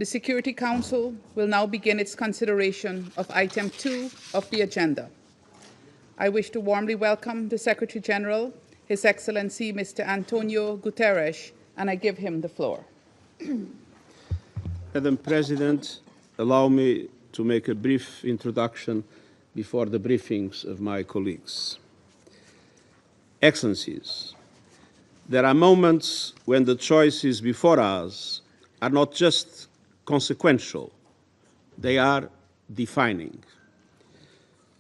The Security Council will now begin its consideration of item 2 of the agenda. I wish to warmly welcome the Secretary General, His Excellency Mr. Antonio Guterres, and I give him the floor. Madam President, allow me to make a brief introduction before the briefings of my colleagues. Excellencies, there are moments when the choices before us are not just consequential, they are defining.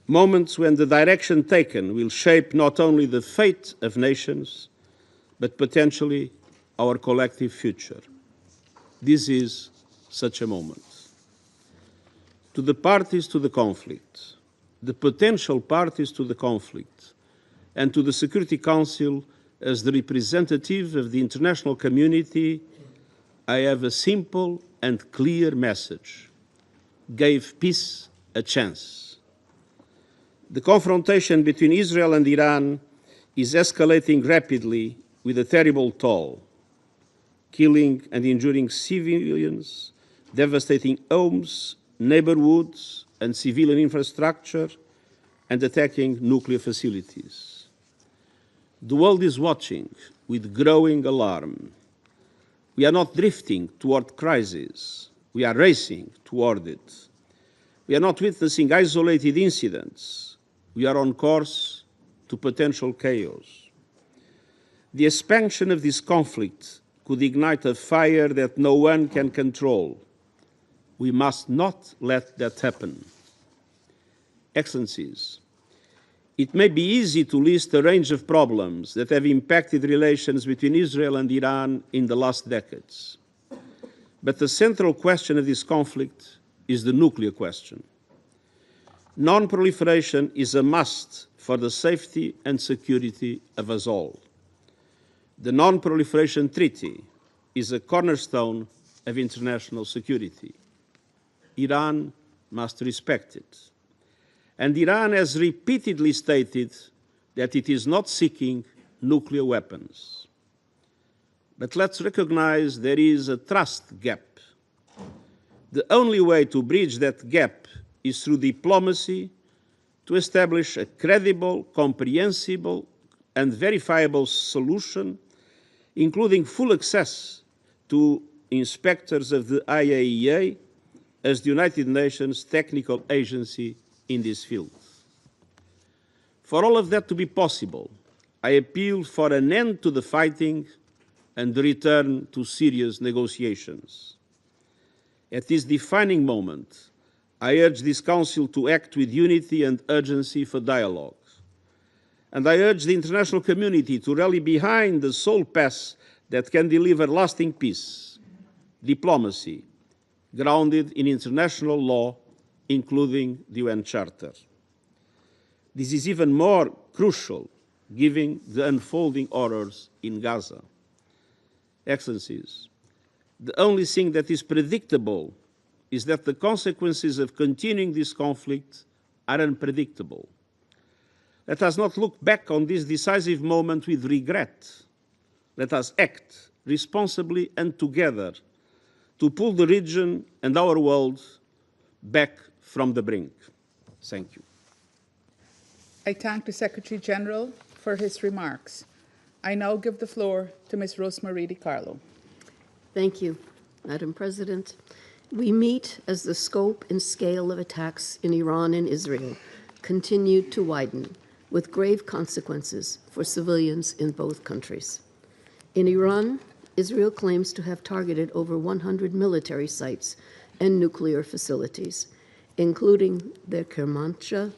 Moments when the direction taken will shape not only the fate of nations, but potentially our collective future. This is such a moment. To the parties to the conflict, the potential parties to the conflict, and to the Security Council as the representative of the international community, I have a simple and clear message. Give peace a chance. The confrontation between Israel and Iran is escalating rapidly with a terrible toll, killing and injuring civilians, devastating homes, neighborhoods, and civilian infrastructure, and attacking nuclear facilities. The world is watching with growing alarm. We are not drifting toward crisis. We are racing toward it. We are not witnessing isolated incidents. We are on course to potential chaos. The expansion of this conflict could ignite a fire that no one can control. We must not let that happen. Excellencies, it may be easy to list a range of problems that have impacted relations between Israel and Iran in the last decades. But the central question of this conflict is the nuclear question. Non-proliferation is a must for the safety and security of us all. The Non-Proliferation Treaty is a cornerstone of international security. Iran must respect it. And Iran has repeatedly stated that it is not seeking nuclear weapons. But let's recognize there is a trust gap. The only way to bridge that gap is through diplomacy to establish a credible, comprehensible, and verifiable solution, including full access to inspectors of the IAEA as the United Nations technical agency in this field. For all of that to be possible, I appeal for an end to the fighting and the return to serious negotiations. At this defining moment, I urge this Council to act with unity and urgency for dialogue. And I urge the international community to rally behind the sole path that can deliver lasting peace, diplomacy, grounded in international law, including the UN Charter. This is even more crucial given the unfolding horrors in Gaza. Excellencies, the only thing that is predictable is that the consequences of continuing this conflict are unpredictable. Let us not look back on this decisive moment with regret. Let us act responsibly and together to pull the region and our world back from the brink. Thank you. I thank the Secretary General for his remarks. I now give the floor to Ms. Rosemarie DiCarlo. Thank you, Madam President. We meet as the scope and scale of attacks in Iran and Israel continue to widen, with grave consequences for civilians in both countries. In Iran, Israel claims to have targeted over 100 military sites and nuclear facilities, including the Kermanshah